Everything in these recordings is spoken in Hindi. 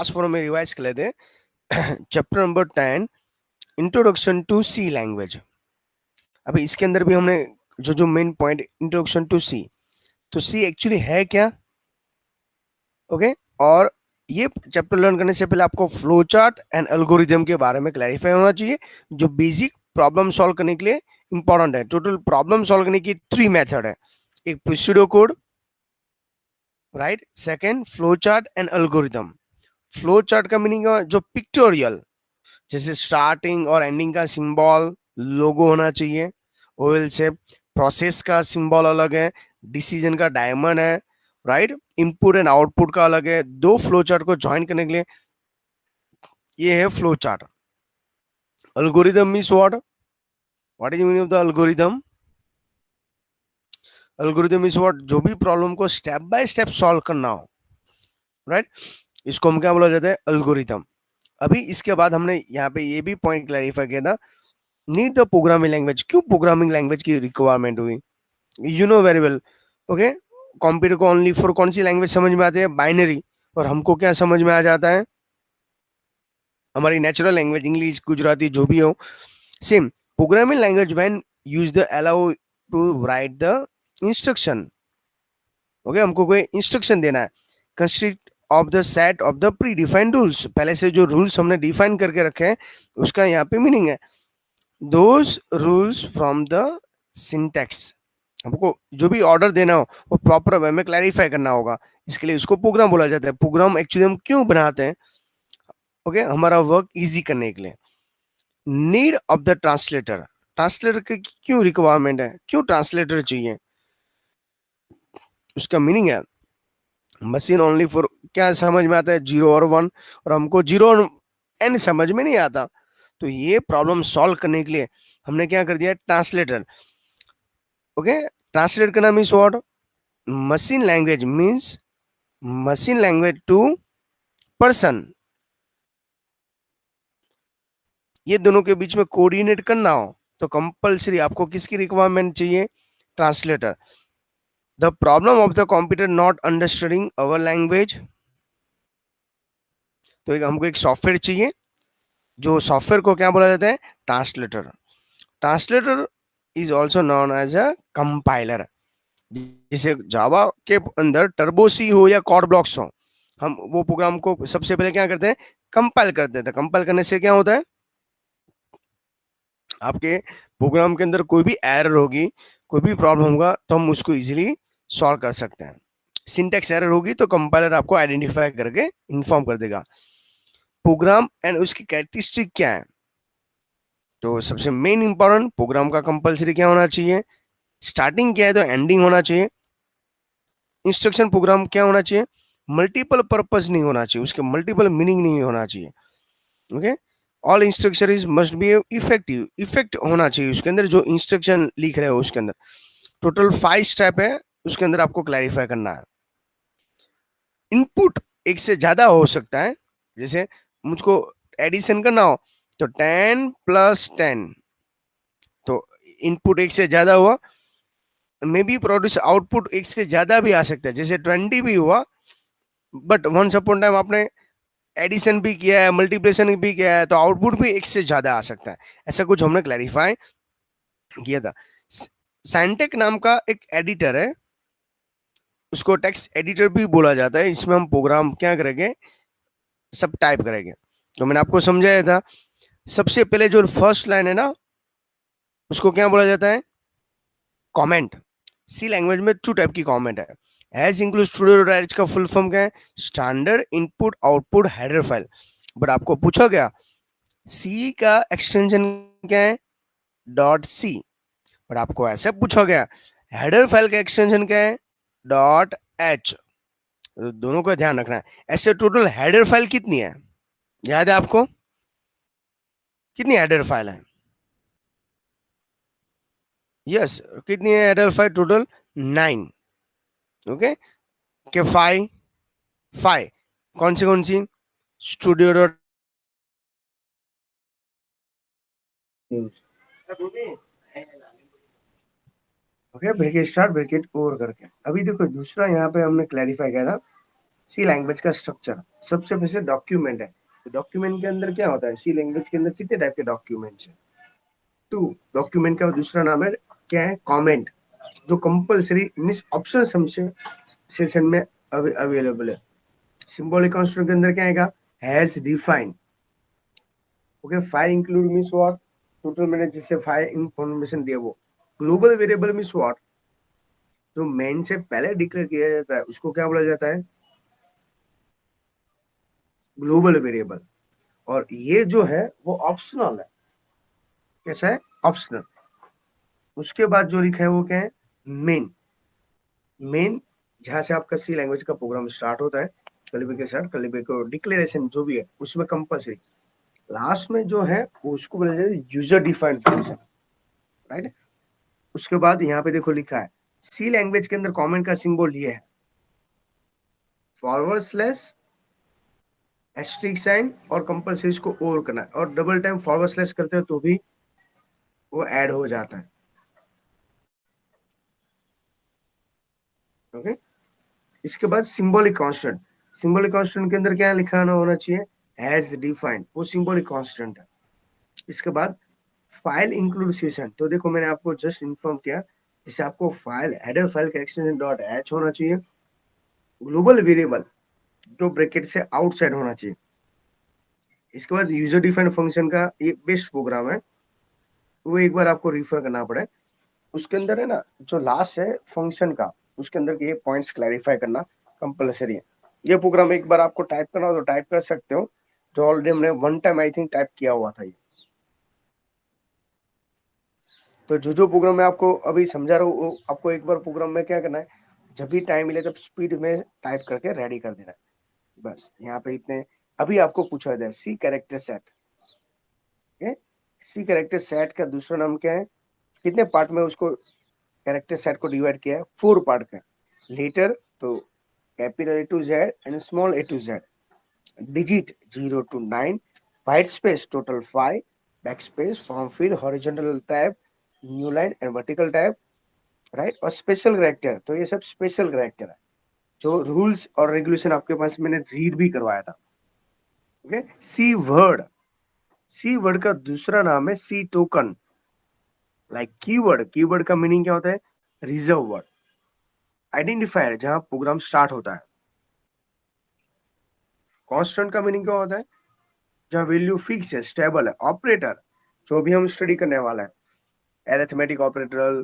फास्ट फॉरवर्ड में रिवाइज कर लेते हैं। Chapter number 10 introduction to C language. अभी इसके अंदर भी हमने जो main point introduction to C, तो सी एक्चुअली है क्या, ओके। और ये चैप्टर लर्न करने से पहले आपको फ्लो चार्ट एंड एल्गोरिथम के बारे में क्लैरिफाई होना चाहिए, जो बेसिक प्रॉब्लम सॉल्व करने के लिए इंपॉर्टेंट है। टोटल प्रॉब्लम सॉल्व करने की 3 मेथड है, एक pseudo code, right, second flow chart and algorithm. Flow chart का मीनिंग है जो पिक्टोरियल, जैसे स्टार्टिंग और एंडिंग का सिंबल लोगो होना चाहिए, ओवल शेप। प्रोसेस का सिंबल अलग है, डिसीजन का डायमंड है, राइट, इनपुट एंड आउटपुट का अलग है। दो फ्लो चार्ट को ज्वाइन करने के लिए ये है flow chart. Algorithm means what is meaning of the algorithm? Algorithm means what, जो भी प्रॉब्लम को स्टेप बाय स्टेप सॉल्व करना हो, राइट, इसको हम क्या बोला जाता है, एल्गोरिथम। अभी इसके बाद हमने यहाँ पे ये भी पॉइंट क्लैरिफाई किया था, नीड द प्रोग्रामिंग लैंग्वेज। क्यों प्रोग्रामिंग लैंग्वेज की रिक्वायरमेंट हुई? You know very well, okay. Computer को ओनली फॉर कौन सी लैंग्वेज समझ में आती है? बाइनरी। और हमको क्या समझ में आ जाता है? हमारी नेचुरल लैंग्वेज, इंग्लिश, गुजराती, जो भी हो। Same programming language when use the allow to write the instruction, okay. हमको कोई इंस्ट्रक्शन देना है, construct of the set of the predefined rules. पहले से जो रूल्स हमने डिफाइन करके रखे हैं उसका यहाँ पे मीनिंग है those rules from the syntax. हमको जो भी ऑर्डर देना हो वो प्रॉपर वे में क्लैरिफाई करना होगा, इसके लिए उसको प्रोग्राम बोला जाता है। प्रोग्राम एक्चुअली हम क्यों बनाते हैं? ओके, हमारा वर्क इजी करने के लिए। Need of the translator, translator की क्यों रिक्वायरमेंट है, क्यों ट्रांसलेटर चाहिए? उसका मीनिंग है मशीन ओनली फॉर, क्या समझ में आता है, 0 और 1, और हमको 0 और n समझ में नहीं आता। तो ये प्रॉब्लम सॉल्व करने के लिए हमने क्या कर दिया, ट्रांसलेटर, ओके। ट्रांसलेट करना means what, machine language means machine language to person. ये दोनों के बीच में कोऑर्डिनेट करना हो तो कंपलसरी आपको किसकी रिक्वायरमेंट चाहिए, translator. The problem of the computer not understanding our language, तो हमको एक सॉफ्टवेयर चाहिए, जो सॉफ्टवेयर को क्या बोला जाता है, translator. Translator is also known as a compiler. जैसे जावा के अंदर टर्बो सी हो या कॉड ब्लॉक्स हो, हम वो प्रोग्राम को सबसे पहले क्या करते हैं, कंपाइल करते हैं। कंपाइल करने से क्या होता है, आपके प्रोग्राम के अंदर कोई भी एरर होगी, कोई भी प्रॉब्लम होगा, तो हम उसको इजीली सॉल्व कर सकते हैं। सिंटैक्स एरर होगी तो कंपाइलर आपको आइडेंटिफाई करके इन्फॉर्म कर देगा। प्रोग्राम एंड उसकी कैरेक्टरिस्टिक क्या है, तो सबसे मेन इंपॉर्टेंट, प्रोग्राम का कंपलसरी क्या होना चाहिए, स्टार्टिंग क्या है तो एंडिंग होना चाहिए। इंस्ट्रक्शन प्रोग्राम क्या होना चाहिए, मल्टीपल पर्पस नहीं होना चाहिए, उसके मल्टीपल मीनिंग नहीं होना चाहिए, okay. All instruction is must be effective, effect होना चाहिए उसके अंदर, जो इंस्ट्रक्शन लिख रहे हो उसके अंदर। टोटल 5 स्टेप है उसके अंदर, आपको क्लैरिफाई करना है। इनपुट एक से ज्यादा हो सकता है, जैसे मुझको एडिशन करना हो तो 10 + 10, तो इनपुट एक से ज्यादा हुआ, मे बी प्रोड्यूस आउटपुट एक से ज्यादा भी आ सकता है, जैसे 20 भी हुआ, बट वंस अपॉन टाइम आपने एडिशन भी किया है, मल्टीप्लिकेशन भी किया है, तो आउटपुट भी एक से ज्यादा आ सकता है। ऐसा कुछ हमने क्लैरिफाई किया था। साइंटेक नाम का एक एडिटर है, उसको टेक्स्ट एडिटर भी बोला जाता है। इसमें हम प्रोग्राम क्या करेंगे, सब टाइप करेंगे। तो मैंने आपको समझाया था, सबसे पहले जो फर्स्ट लाइन है ना, उसको क्या बोला जाता है, कमेंट। सी लैंग्वेज में 2 टाइप की कमेंट है। एज इंक्लूड स्टूडियो का फुल फॉर्म क्या है, standard input output header file. But आपको पूछा गया सी का एक्सटेंशन क्या है, डॉट सी। बट आपको ऐसे पूछा गया हेडर फाइल का एक्सटेंशन क्या है, डॉट एच। दोनों का ध्यान रखना है। ऐसे टोटल हेडर फाइल कितनी है, याद है आपको, कितनी हेडर फाइल है? यस, कितनी है हेडर फाइल टोटल, 9, ओके। के 5 कौन सी, studio dot, okay, bracket start bracket over करके। अभी देखो दूसरा यहाँ पे हमने क्लैरिफाई किया था, सी लैंग्वेज का स्ट्रक्चर सबसे पहले डॉक्यूमेंट है। तो डॉक्यूमेंट के अंदर क्या होता है, सी लैंग्वेज के अंदर कितने टाइप के डॉक्यूमेंट्स है, टू। डॉक्यूमेंट का दूसरा नाम है क्या है, कमेंट, जो कंपलसरी मींस ऑप्शन सेशन में अवेलेबल है। सिंबॉलिक कांस्टेंट के अंदर क्या आएगा, has defined. Okay, file include means what, total मैंने जैसे फाइल इंफॉर्मेशन दिया वो। ग्लोबल वेरिएबल मींस व्हाट, जो मेन से पहले डिक्लेयर किया जाता है उसको क्या बोला जाता है, ग्लोबल वेरिएबल। और ये जो है वो ऑप्शनल है, कैसा है, ऑप्शनल। उसके बाद जो लिखा है वो क्या है, मेन। मेन जहां से आपका सी लैंग्वेज का प्रोग्राम स्टार्ट होता है, कलिबे के साथ कलिबे को डिक्लेरेशन जो भी है उसमें कंपलसरी। लास्ट में जो है वो उसको बोला जाता है यूजर डिफाइंड फंक्शन, राइट। उसके बाद यहाँ पे देखो लिखा है सी लैंग्वेज के अंदर कमेंट का सिंबल ये है, फॉरवर्ड स्लैश, एस्ट्रिक साइन और कंपलसरी इसको और करना है, और डबल टाइम फॉरवर्ड स्लैश करते हो तो भी वो ऐड हो जाता है। ओके, इसके बाद सिंबॉलिक कांस्टेंट। सिंबॉलिक कांस्टेंट के अंदर क्या लिखा होना चाहिए, हैज डिफाइंड, वो सिंबॉलिक कांस्टेंट है। इसके बाद फाइल इंक्लूड सेशन, तो देखो मैंने आपको जस्ट इन्फॉर्म किया, जैसे आपको फाइल हेडर फाइल का एक्सटेंशन डॉट एच होना चाहिए। ग्लोबल वेरिएबल जो ब्रैकेट से आउटसाइड होना चाहिए। इसके बाद यूजर डिफाइंड फंक्शन का ये बेस्ट प्रोग्राम है, वो एक बार आपको रिफर करना पड़े। उसके अंदर है ना जो लास्ट है फंक्शन का, उसके अंदर ये पॉइंट्स क्लैरिफाई करना कंपलसरी है। ये प्रोग्राम एक बार आपको टाइप करना हो तो टाइप कर सकते हो, जो ऑलरेडी हमने one time I think type किया हुआ था ये। तो जो प्रोग्राम मैं आपको अभी समझा रहा हूँ वो आपको एक बार प्रोग्राम में क्या करना है, जब भी टाइम मिले तब स्पीड में टाइप करके रेडी कर देना है। बस यहाँ पे इतने। अभी आपको पूछा जाए सी कैरेक्टर सेट, सी कैरेक्टर सेट का दूसरा नाम क्या है, कितने पार्ट में उसको कैरेक्टर सेट को डिवाइड किया है, 4 पार्ट का। लेटर तो capital A to Z and small A to Z, digit 0 to 9, white space total 5, back space form fill horizontal tab, new line and vertical tab, right. और स्पेशल कैरेक्टर, तो ये सब स्पेशल कैरेक्टर है जो रूल्स और रेगुलेशन आपके पास मैंने रीड भी करवाया था। ओके, सी वर्ड, सी वर्ड का दूसरा नाम है सी टोकन। लाइक कीवर्ड, कीवर्ड का मीनिंग क्या होता है, रिजर्व वर्ड। आइडेंटिफायर जहां प्रोग्राम स्टार्ट होता है। कांस्टेंट का मीनिंग क्या होता है, जहां वैल्यू फिक्स है, स्टेबल है। ऑपरेटर जो भी हम स्टडी करने वाला है, एरिथमेटिक ऑपरेटर,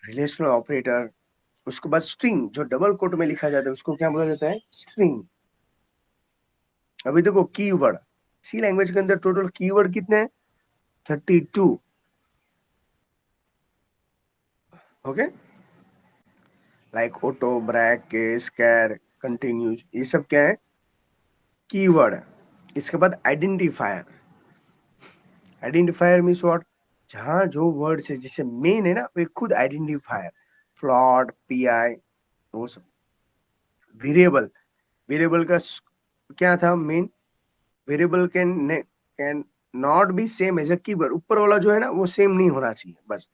रिलेशनल ऑपरेटर। उसके बाद स्ट्रिंग जो डबल कोट में लिखा जाता है उसको क्या बोला जाता है, स्ट्रिंग। अभी देखो कीवर्ड, सी लैंग्वेज के अंदर टोटल कीवर्ड कितने हैं, 32। Okay, like auto, break, case, char, continues, ये सब क्या है, कीवर्ड है। इसके बाद आइडेंटिफायर, आइडेंटिफायर मीन्स व्हाट, जहां जो वर्ड है जैसे मेन है ना वो खुद आइडेंटिफायर, फ्लॉट, पीआई, वो सब। वेरिएबल, वेरिएबल का क्या था main, variable can not be same as a keyword, ऊपर वाला जो है ना वो सेम नहीं होना चाहिए बस।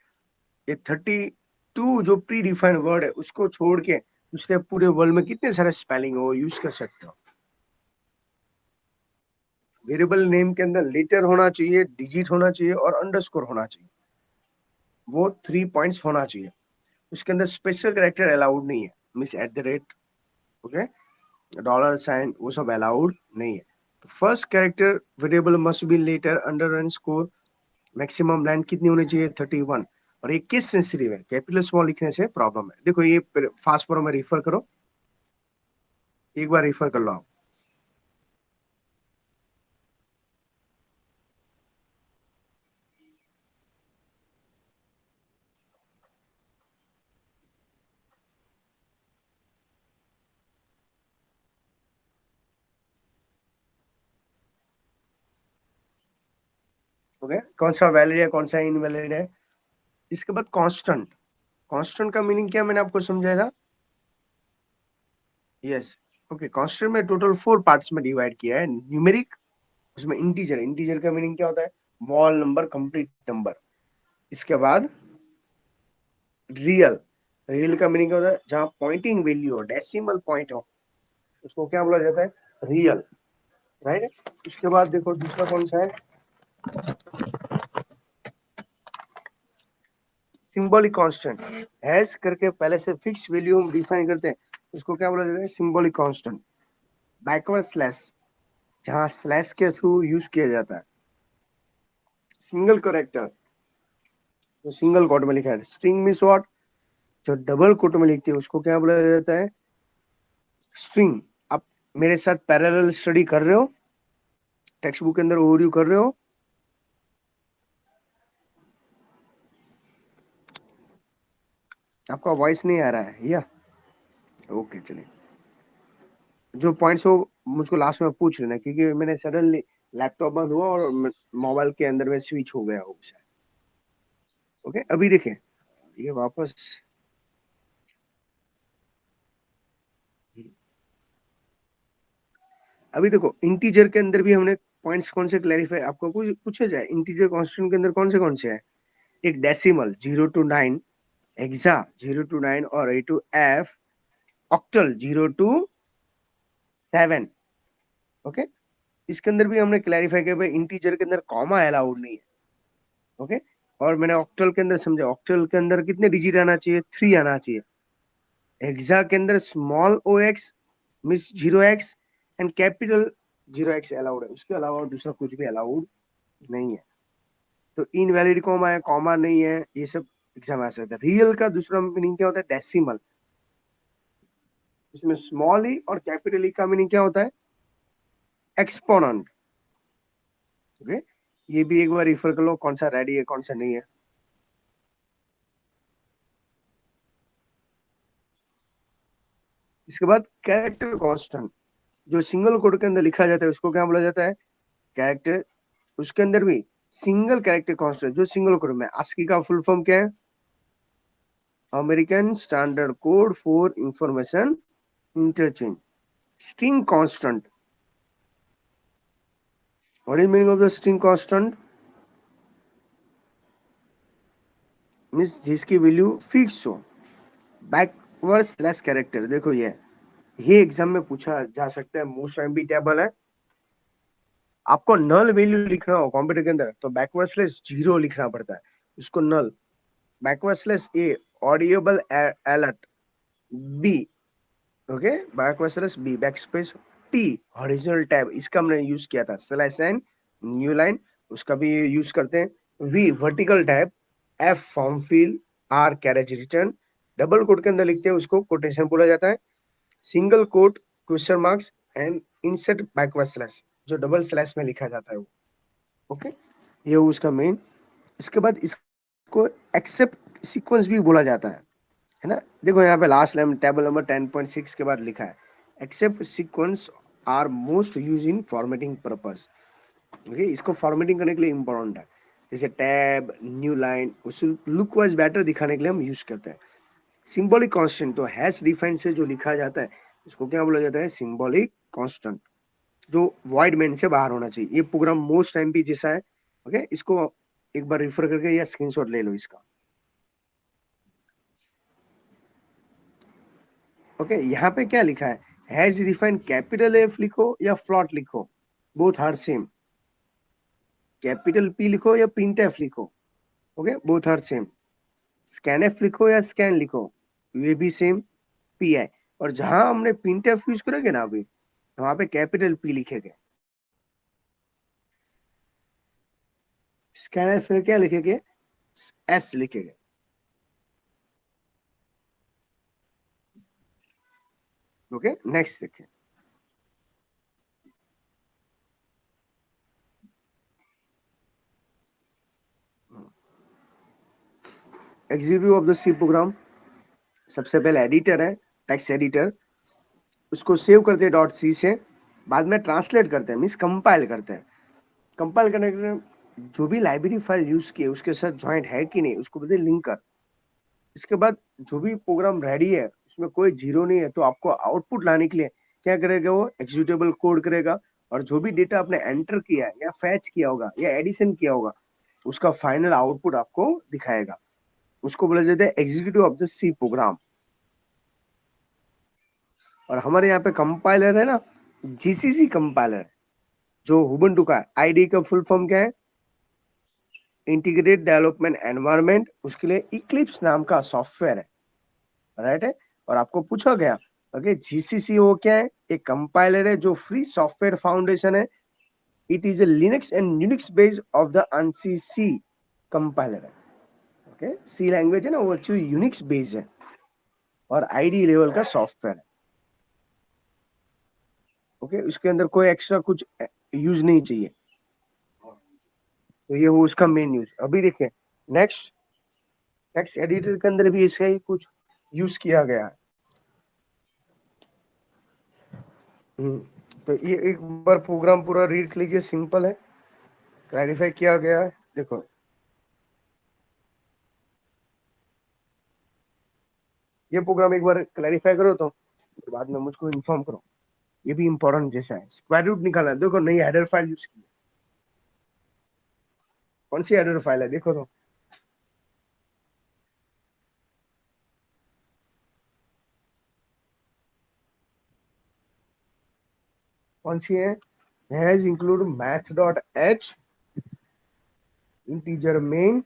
ये 32 जो प्री डिफाइंड वर्ड है उसको छोड़ के दूसरे पूरे वर्ल्ड में कितने सारे स्पेलिंग हो यूज कर सकते हो। वेरिएबल नेम के अंदर लेटर होना चाहिए, डिजिट होना चाहिए और अंडरस्कोर होना चाहिए, वो 3 पॉइंट्स होना चाहिए। उसके अंदर स्पेशल कैरेक्टर अलाउड नहीं है, means at the rate, okay, dollar sign, वो सब अलाउड नहीं है। तो first character variable must be letter underscore, maximum length कितनी होनी चाहिए, 31। और ये केस सेंसिटिव है, कैपिटल स्मॉल लिखने से प्रॉब्लम है। देखो ये फास्ट फॉर्म में रिफर करो, एक बार रिफर कर लो आप। ओके, कौन सा वैलिड है कौन सा इनवैलिड है। इसके बाद कांस्टेंट, कांस्टेंट का मीनिंग क्या मैंने आपको समझाया था, यस। ओके, कांस्टेंट में टोटल 4 पार्ट्स में डिवाइड किया है। न्यूमेरिक, उसमें इंटीजर, इंटीजर का मीनिंग क्या होता है, मॉल नंबर, कंप्लीट नंबर। इसके बाद रियल, रियल का मीनिंग क्या होता है, जहां पॉइंटिंग वैल्यू हो, डेसिमल पॉइंट हो, उसको क्या बोला जाता है, रियल, राइट। उसके बाद देखो दूसरा कौन सा है, सिंबॉलिक कांस्टेंट। हैज करके पहले से फिक्स वैल्यू हम डिफाइन करते हैं, उसको क्या बोला जाता है, सिंबॉलिक कांस्टेंट। बैकवर्ड स्लैश, जहां स्लैश के थ्रू यूज किया जाता है। सिंगल करेक्टर, जो सिंगल कोट में लिखा है। स्ट्रिंग मींस व्हाट, जो डबल कोट में लिखती है उसको क्या बोला जाता है, स्ट्रिंग। आप मेरे साथ पैरेलल स्टडी कर रहे हो, टेक्स्ट बुक के अंदर ओवरव्यू कर रहे हो, आपका वॉइस नहीं आ रहा है या, ओके चलिए। जो पॉइंट्स हो मुझको लास्ट में पूछ लेना, क्योंकि मैंने सडनली लैपटॉप बंद हुआ और मोबाइल के अंदर में स्विच हो गया हो शायद। ओके अभी देखें, ये वापस, अभी देखो इंटीजर के अंदर भी हमने पॉइंट्स कौन से क्लैरिफाई आपको कुछ पूछा जाए, इंटीजर कांस्टेंट के अंदर कौन से है, एक डेसिमल 0 to 9, हेक्सा 0 to 9 और A to F, octal 0 to 7। Okay, इसके अंदर भी हमने क्लैरिफाई किया भाई इंटीजर के अंदर कॉमा अलाउड नहीं है। ओके, और मैंने ऑक्टल के अंदर समझा, ऑक्टल के अंदर कितने डिजिट आना चाहिए, 3 आना चाहिए। हेक्सा के अंदर small O X means 0x and capital 0x allowed है, उसके अलावा दूसरा कुछ भी अलाउड नहीं है। तो इनवैलिड कॉमा है, कॉमा नहीं है, ये सब एग्जाम आ सकता है। रियल का दूसरा मीनिंग क्या होता है, डेसिमल। इसमें स्मॉल ई और कैपिटल ई का मीनिंग क्या होता है, एक्सपोनेंट। ओके, ये भी एक बार रिफर कर लो, कौन सा रेडी है कौन सा नहीं है। इसके बाद कैरेक्टर कांस्टेंट, जो सिंगल कोड के अंदर लिखा जाता है उसको क्या बोला जाता है, कैरेक्टर। उसके अंदर भी सिंगल कैरेक्टर कांस्टेंट, जो सिंगल कोड में, आस्की का फुल फॉर्म क्या है, American standard code for information interchange. String constant, what is meaning of the string constant, means जिसकी वैल्यू फिक्स हो। बैकवर्ड स्लैश कैरेक्टर, देखो ये एग्जाम में पूछा जा सकता है, मोस्ट एमबी टेबल है। आपको नल वैल्यू लिखना हो कंप्यूटर के अंदर तो बैकवर्ड स्लैश 0 लिखना पड़ता है, उसको null. Backward slash a audible alert, b, okay, backward slash b, backspace t horizontal tab, इसका हमने यूज किया था। स्लैश एन न्यू लाइन, उसका भी यूज करते हैं। V vertical tab, F form fill, R carriage return, double quote के अंदर लिखते हैं उसको कोटेशन बोला जाता है। Single quote question marks and insert backward slash, जो डबल स्लैश में लिखा जाता है वो। ओके, ये उसका मेन। इसके बाद इसको एक्सेप्ट सीक्वेंस भी बोला जाता है ना। देखो यहाँ पे लास्ट लाइन टेबल नंबर 10.6 के बाद लिखा है, except sequence are most use in formatting purpose. Okay, इसको फॉर्मेटिंग करने के लिए इंपॉर्टेंट है, जैसे टैब न्यू लाइन, उस लुक वाइज बेटर दिखाने के लिए हम यूज करते हैं। सिंबॉलिक कांस्टेंट, तो हैश डिफाइन से जो लिखा जाता है इसको क्या बोला जाता है, सिंबॉलिक कांस्टेंट, जो वॉइड मेन से बाहर होना चाहिए। ये प्रोग्राम मोस्ट टाइम भी जैसा है। ओके, इसको एक बार रिफर करके या स्क्रीनशॉट ले लो इसका। ओके, यहाँ पे क्या लिखा है, हैज डिफाइन, कैपिटल एफ लिखो या फ्लॉट लिखो, both are same. Capital P लिखो या प्रिंट एफ लिखो, okay, both are same. Scan F लिखो या स्कैन लिखो, ये भी सेम, पी है। और जहां हमने प्रिंट एफ यूज करेंगे ना अभी, तो वहां पे कैपिटल पी लिखेंगे। स्कैन एफ में क्या लिखेंगे, एस लिखेंगे। ओके, नेक्स्ट देखिए। Executive of the C program, सबसे पहले एडिटर है, टेक्स्ट एडिटर, उसको सेव करते हैं डॉट सी से, बाद में ट्रांसलेट करते हैं, मीन्स कंपाइल करते हैं। कंपाइल करने के लिए जो भी लाइब्रेरी फाइल यूज की है उसके साथ ज्वाइंट है कि नहीं उसको बोलते हैं लिंकर। इसके बाद जो भी प्रोग्राम रेडी है उसमें कोई जीरो नहीं है तो आपको आउटपुट लाने के लिए क्या करेगा, वो एग्जीक्यूटेबल कोड करेगा, और जो भी डेटा आपने एंटर किया है या फैच किया होगा या एडिशन किया होगा उसका फाइनल आउटपुट आपको दिखाएगा। उसको बोला जाता है executive of the C program. और हमारे यहाँ पे कंपाइलर है ना, जीसीसी कंपाइलर, जो उबुंटू का आईडी का फुल फॉर्म क्या है, इंटीग्रेटेड डेवलपमेंट एनवायरनमेंट, उसके लिए इक्लिप्स नाम का सॉफ्टवेयर है, राइट है। और आपको पूछा गया ओके जीसीसी वो क्या है, एक कंपाइलर है जो फ्री सॉफ्टवेयर फाउंडेशन है। It is a Linux and Unix based of the ANSI C compiler है। ओके सी लैंग्वेज है ना, वो एक्चुअली यूनिक्स बेस्ड है और आईडी लेवल का सॉफ्टवेयर है। ओके उसके अंदर कोई एक्स्ट्रा कुछ यूज नहीं चाहिए, तो ये वो उसका मेन यूज। अभी देखिए नेक्स्ट, टेक्स्ट एडिटर के अंदर भी इसका ही कुछ यूज किया गया है। तो ये एक बार प्रोग्राम पूरा रीड कर लीजिए, सिंपल है, क्लैरिफाई किया गया है। देखो ये प्रोग्राम एक बार क्लैरिफाई करो तो बाद में मुझको इन्फॉर्म करो। ये भी इंपॉर्टेंट जैसा है, स्क्वायर रूट निकालना है। देखो नई हेडर फाइल यूज की, कौन सी हेडर फाइल है देखो तो, कौन सी है, has include math dot H integer main.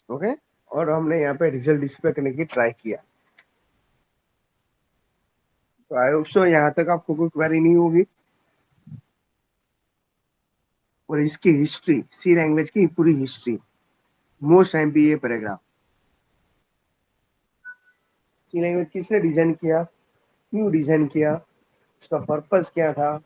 Okay और हमने यहाँ पे रिजल्ट डिस्प्ले करने की ट्राई किया। तो आई होप सो यहाँ तक आपको कोई क्वेरी नहीं होगी। और इसकी हिस्ट्री, सी लैंग्वेज की पूरी हिस्ट्री, मोस्ट एमपी ये पैराग्राफ, सी लैंग्वेज किसने डिजाइन किया, क्यों डिजाइन किया, उसका पर्पस क्या था।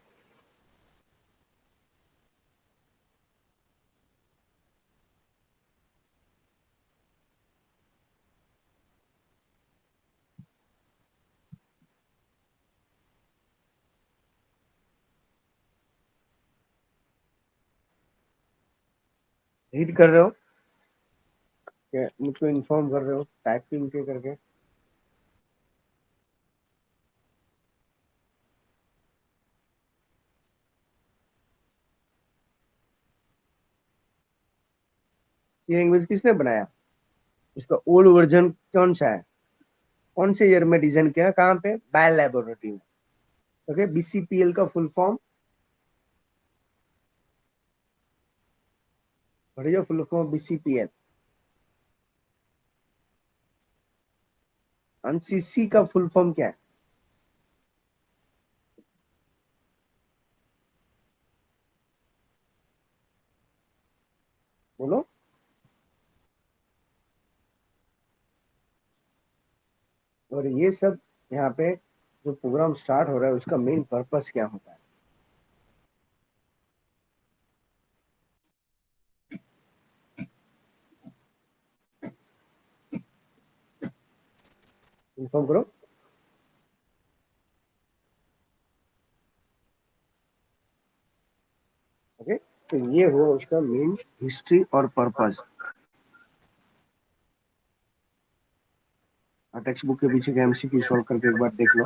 रीड कर रहे हो क्या, मुझको इन्फॉर्म कर रहे हो टाइपिंग के करके। सी लैंग्वेज किसने बनाया, इसका ओल्ड वर्जन कौन सा है, कौन से ईयर में डिजाइन किया, कहाँ पे, बैल लेबोरेटरी में। ओके बीसीपीएल का फुल फॉर्म, बढ़िया फुल फॉर्म बीसीपीएल। एनसीसी का फुल फॉर्म क्या है, बोलो। और ये सब यहाँ पे जो प्रोग्राम स्टार्ट हो रहा है उसका मेन पर्पस क्या होता है, इन्फॉर्म करो। ओके तो ये हुआ उसका मेन हिस्ट्री और पर्पस। टेक्स्ट बुक के पीछे का एमसीक्यू सॉल्व करके एक बार देख लो।